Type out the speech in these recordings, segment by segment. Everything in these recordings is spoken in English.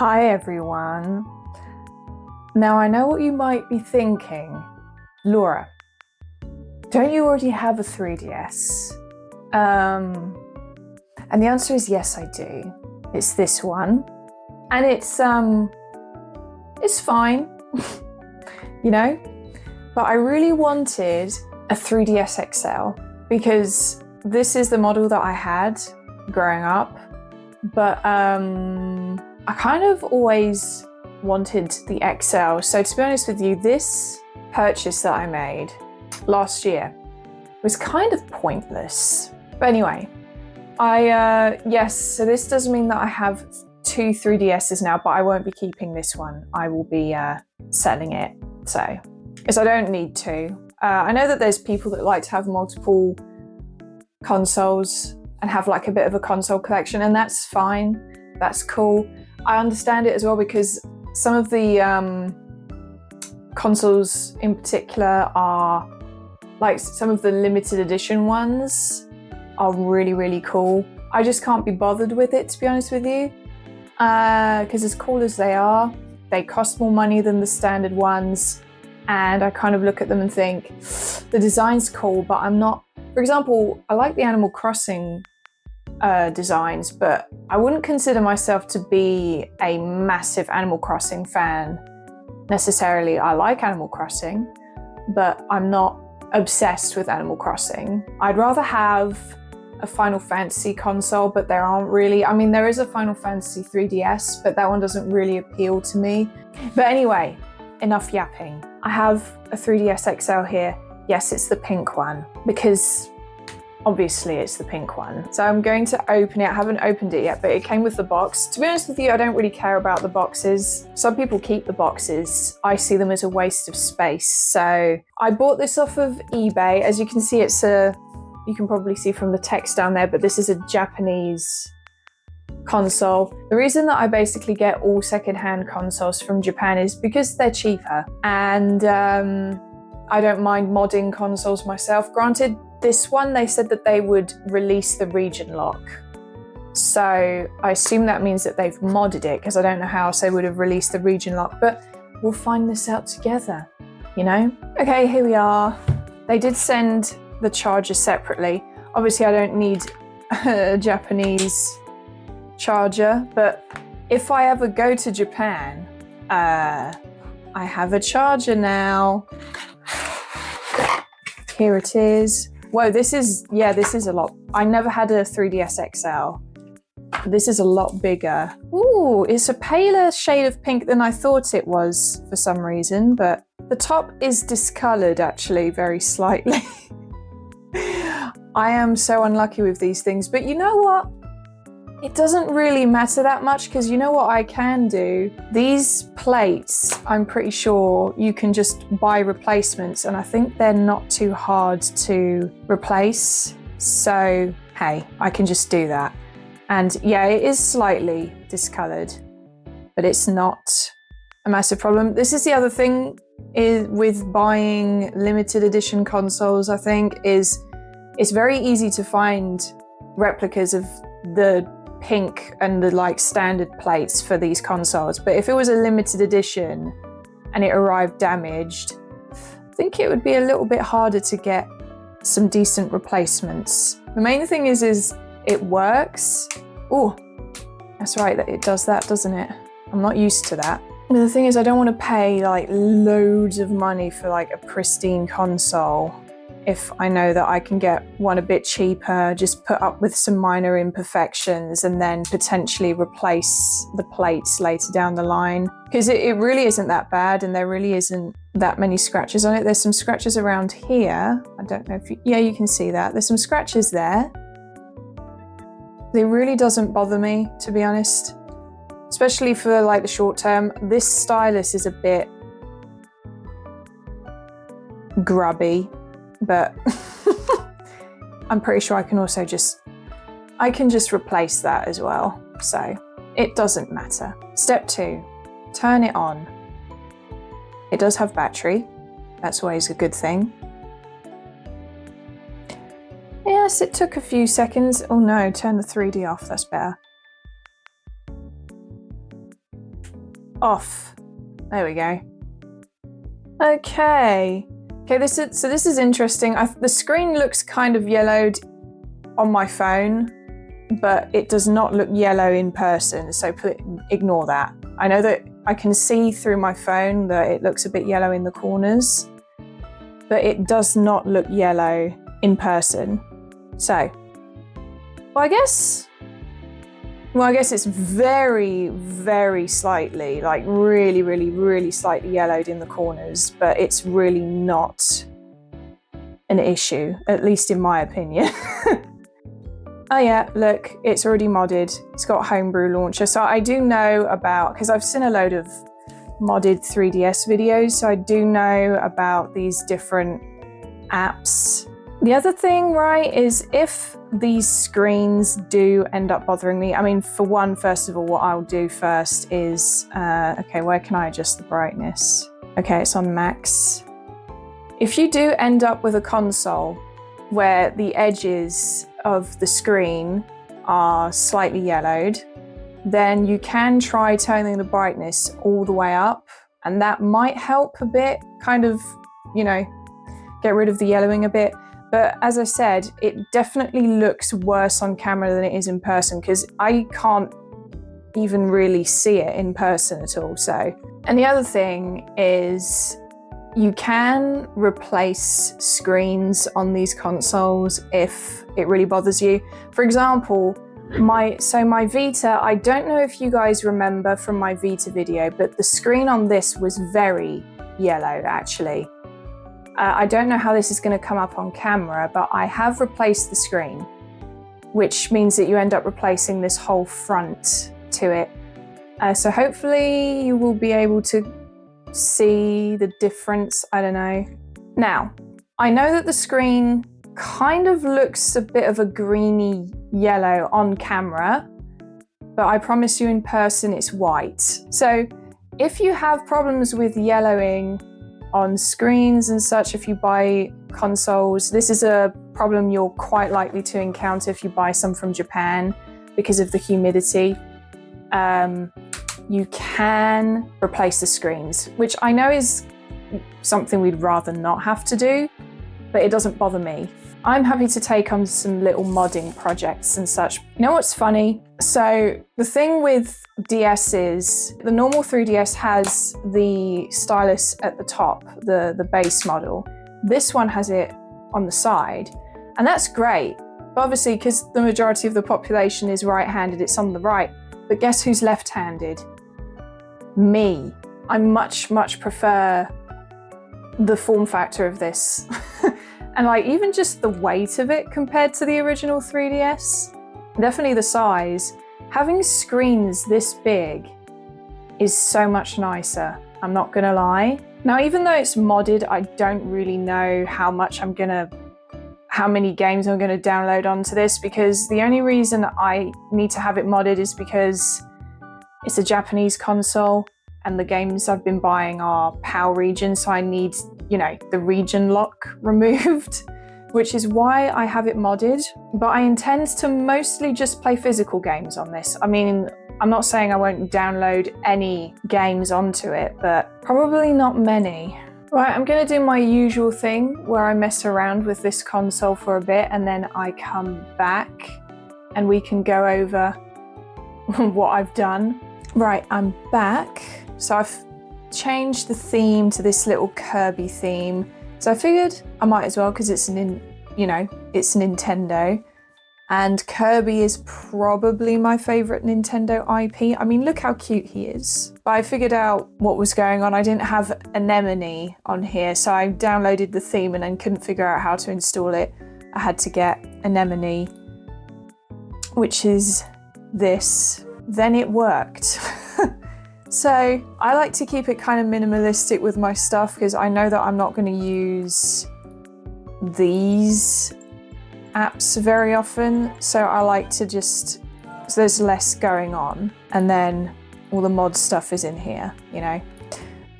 Hi everyone. Now I know what you might be thinking. Laura, don't you already have a 3DS? And the answer is yes, I do. It's this one. And it's fine, you know? But I really wanted a 3DS XL because this is the model that I had growing up. But I kind of always wanted the XL. So to be honest with you, this purchase that I made last year was kind of pointless. But anyway, yes, so this does mean that I have two 3DSs now, but I won't be keeping this one. I will be selling it, so, because I don't need to. I know that there's people that like to have multiple consoles and have like a bit of a console collection, and that's fine, that's cool. I understand it as well because some of the consoles in particular are, like some of the limited edition ones are really, really cool. I just can't be bothered with it, to be honest with you, because as cool as they are, they cost more money than the standard ones, and I kind of look at them and think, the design's cool, but I'm not, for example, I like the Animal Crossing designs, but I wouldn't consider myself to be a massive Animal Crossing fan necessarily. I like Animal Crossing, but I'm not obsessed with Animal Crossing. I'd rather have a Final Fantasy console, but there aren't really. I mean, there is a Final Fantasy 3DS, but that one doesn't really appeal to me. But anyway, enough yapping. I have a 3DS XL here. Yes, it's the pink one, because obviously it's the pink one. So I'm going to open it. I haven't opened it yet, but it came with the box. To be honest with you, I don't really care about the boxes. Some people keep the boxes. I see them as a waste of space. So I bought this off of eBay. As you can see, you can probably see from the text down there, but this is a Japanese console. The reason that I basically get all secondhand consoles from Japan is because they're cheaper, and I don't mind modding consoles myself. Granted, this one, they said that they would release the region lock. So I assume that means that they've modded it, because I don't know how else they would have released the region lock, but we'll find this out together, you know? Okay, here we are. They did send the charger separately. Obviously, I don't need a Japanese charger, but if I ever go to Japan, I have a charger now. Here it is. Whoa, this is a lot. I never had a 3DS XL. This is a lot bigger. Ooh, it's a paler shade of pink than I thought it was for some reason, but the top is discolored actually very slightly. I am so unlucky with these things, but you know what? It doesn't really matter that much, because you know what I can do? These plates, I'm pretty sure you can just buy replacements, and I think they're not too hard to replace. So, hey, I can just do that. And yeah, it is slightly discolored, but it's not a massive problem. This is the other thing with buying limited edition consoles, I think, is it's very easy to find replicas of the pink and the like standard plates for these consoles, but if it was a limited edition and it arrived damaged, I think it would be a little bit harder to get some decent replacements. The main thing is it works. Oh, that's right, that it does that, doesn't it? I'm not used to that. But the thing is, I don't want to pay like loads of money for like a pristine console if I know that I can get one a bit cheaper, just put up with some minor imperfections, and then potentially replace the plates later down the line. Because it really isn't that bad, and there really isn't that many scratches on it. There's some scratches around here. I don't know if you can see that. There's some scratches there. It really doesn't bother me, to be honest. Especially for like the short term. This stylus is a bit grubby, but I'm pretty sure I can also just replace that as well. So it doesn't matter. Step 2, turn it on. It does have battery. That's always a good thing. Yes, it took a few seconds. Oh no, turn the 3D off, that's better. off. There we go. Okay, this is interesting. The screen looks kind of yellowed on my phone, but it does not look yellow in person, so ignore that. I know that I can see through my phone that it looks a bit yellow in the corners, but it does not look yellow in person. So, I guess it's very, very slightly, like really, really, really slightly yellowed in the corners, but it's really not an issue, at least in my opinion. Oh yeah, look, it's already modded. It's got Homebrew Launcher. So I do know about, because I've seen a load of modded 3DS videos, so I do know about these different apps. The other thing, right, is if these screens do end up bothering me, I mean, for one, first of all, what I'll do first is, okay, where can I adjust the brightness? Okay, it's on max. If you do end up with a console where the edges of the screen are slightly yellowed, then you can try turning the brightness all the way up, and that might help a bit, kind of, you know, get rid of the yellowing a bit. But as I said, it definitely looks worse on camera than it is in person, because I can't even really see it in person at all. So, and the other thing is, you can replace screens on these consoles if it really bothers you. For example, my Vita, I don't know if you guys remember from my Vita video, but the screen on this was very yellow actually. I don't know how this is going to come up on camera, but I have replaced the screen, which means that you end up replacing this whole front to it. So hopefully you will be able to see the difference, I don't know. Now, I know that the screen kind of looks a bit of a greeny yellow on camera, but I promise you in person it's white. So if you have problems with yellowing on screens and such, if you buy consoles, this is a problem you're quite likely to encounter if you buy some from Japan because of the humidity. You can replace the screens, which I know is something we'd rather not have to do, but it doesn't bother me. I'm happy to take on some little modding projects and such. You know what's funny? So the thing with DS is the normal 3DS has the stylus at the top, the base model. This one has it on the side, and that's great. But obviously, because the majority of the population is right-handed, it's on the right. But guess who's left-handed? Me. I much, much prefer the form factor of this. And like even just the weight of it compared to the original 3DS, definitely the size, having screens this big is so much nicer, I'm not gonna lie. Now, even though it's modded, I don't really know how many games I'm gonna download onto this, because the only reason I need to have it modded is because it's a Japanese console and the games I've been buying are PAL region, so I need, you know, the region lock removed, which is why I have it modded. But I intend to mostly just play physical games on this. I mean, I'm not saying I won't download any games onto it, but probably not many. Right, I'm gonna do my usual thing where I mess around with this console for a bit and then I come back and we can go over what I've done. Right, I'm back. So I've changed the theme to this little Kirby theme. So I figured I might as well, because it's it's Nintendo. And Kirby is probably my favorite Nintendo IP. I mean, look how cute he is. But I figured out what was going on. I didn't have Anemone on here, so I downloaded the theme and then couldn't figure out how to install it. I had to get Anemone, which is this. Then it worked. So I like to keep it kind of minimalistic with my stuff, because I know that I'm not going to use these apps very often. So I like to so there's less going on, and then all the mod stuff is in here, you know.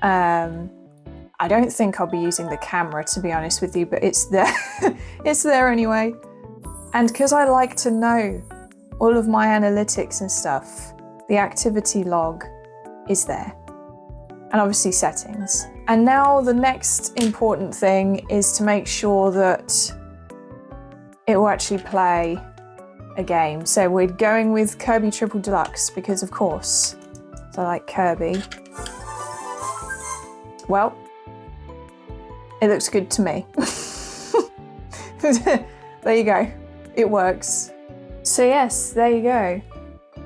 I don't think I'll be using the camera, to be honest with you, but it's there. It's there anyway. And because I like to know all of my analytics and stuff, the activity log is there. and obviously settings. And now the next important thing is to make sure that it will actually play a game. So we're going with Kirby Triple Deluxe because of course, I like Kirby. Well, it looks good to me. There you go, it works. So yes, there you go.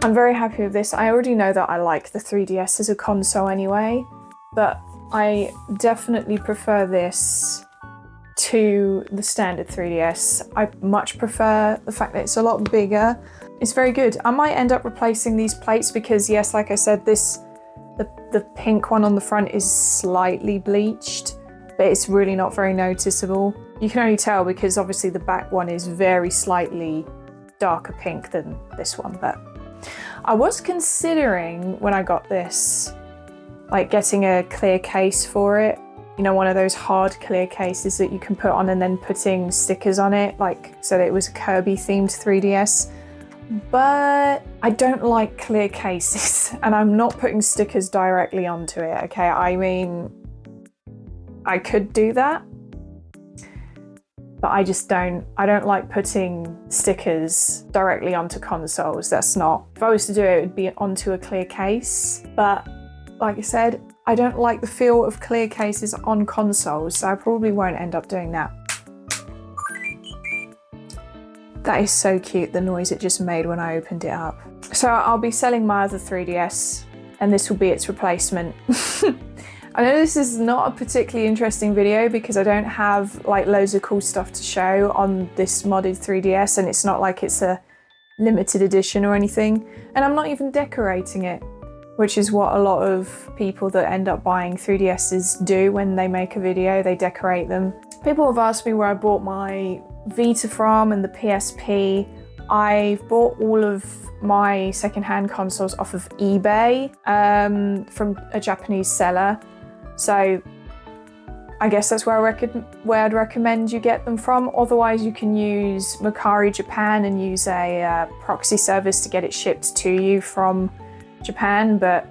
I'm very happy with this. I already know that I like the 3DS as a console anyway, but I definitely prefer this to the standard 3DS. I much prefer the fact that it's a lot bigger. It's very good. I might end up replacing these plates because yes, like I said, the pink one on the front is slightly bleached, but it's really not very noticeable. You can only tell because obviously the back one is very slightly darker pink than this one, but I was considering when I got this, like getting a clear case for it. You know, one of those hard clear cases that you can put on and then putting stickers on it, like so that it was a Kirby themed 3DS. But I don't like clear cases and I'm not putting stickers directly onto it, okay? I mean, I could do that, but I don't like putting stickers directly onto consoles. That's not, if I was to do it, it would be onto a clear case. But like I said, I don't like the feel of clear cases on consoles, so I probably won't end up doing that. That is so cute, the noise it just made when I opened it up. So I'll be selling my other 3DS and this will be its replacement. I know this is not a particularly interesting video because I don't have like loads of cool stuff to show on this modded 3DS, and it's not like it's a limited edition or anything. And I'm not even decorating it, which is what a lot of people that end up buying 3DSs do when they make a video, they decorate them. People have asked me where I bought my Vita from and the PSP. I've bought all of my secondhand consoles off of eBay from a Japanese seller. So I guess that's where I'd recommend you get them from. Otherwise, you can use Mercari Japan and use a proxy service to get it shipped to you from Japan. But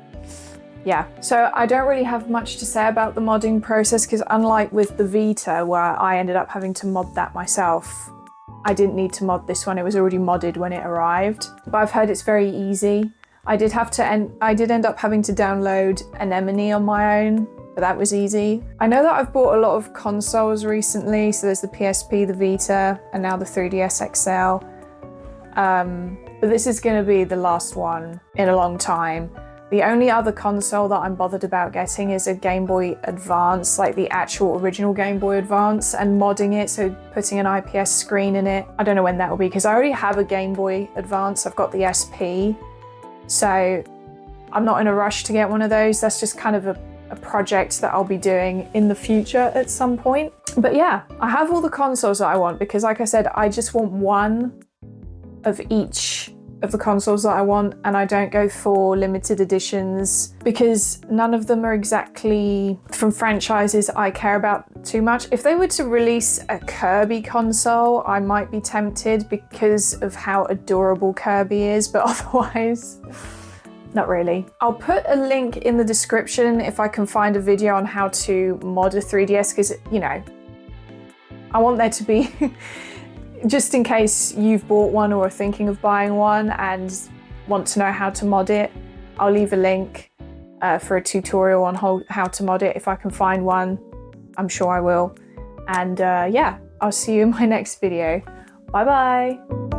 yeah, so I don't really have much to say about the modding process because unlike with the Vita, where I ended up having to mod that myself, I didn't need to mod this one. It was already modded when it arrived. But I've heard it's very easy. I did end up having to download Anemone on my own, but that was easy. I know that I've bought a lot of consoles recently, so there's the PSP, the Vita, and now the 3DS XL. But this is going to be the last one in a long time. The only other console that I'm bothered about getting is a Game Boy Advance, like the actual original Game Boy Advance, and modding it, so putting an IPS screen in it. I don't know when that will be because I already have a Game Boy Advance. I've got the SP, so I'm not in a rush to get one of those. That's just kind of a project that I'll be doing in the future at some point. But yeah, I have all the consoles that I want because like I said, I just want one of each of the consoles that I want, and I don't go for limited editions because none of them are exactly from franchises I care about too much. If they were to release a Kirby console, I might be tempted because of how adorable Kirby is, but otherwise, not really. I'll put a link in the description if I can find a video on how to mod a 3DS because, you know, I want there to be just in case you've bought one or are thinking of buying one and want to know how to mod it, I'll leave a link for a tutorial on how to mod it if I can find one. I'm sure I will. And yeah, I'll see you in my next video. Bye bye.